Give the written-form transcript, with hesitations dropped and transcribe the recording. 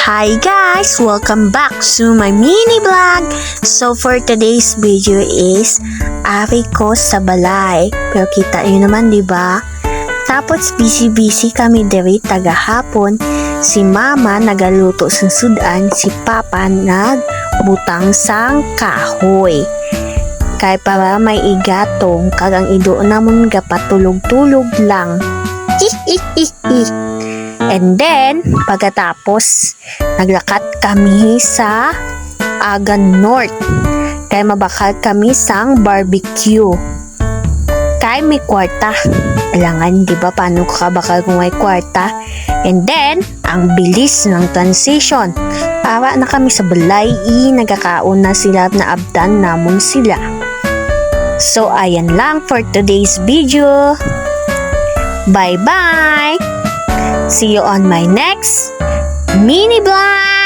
Hi guys! Welcome back to my mini vlog! So for today's video is ari ko sa balay. Pero kita nyo naman diba? Tapos busy kami diri tagahapon. Si mama nagaluto sa sudan, si papa nagbutang sang kahoy. Kay para may igatong kagang ido namon gapatulog-tulog lang. And then, pagkatapos, naglakat kami sa Agan North. Kaya mabakal kami sang barbecue. Kaya may kwarta. Alangan, di ba, paano ka bakal kung may kwarta? And then, ang bilis ng transition. Para na kami sa balay, nagkakaon na sila na abdan namon sila. So, ayan lang for today's video. Bye-bye! See you on my next mini vlog!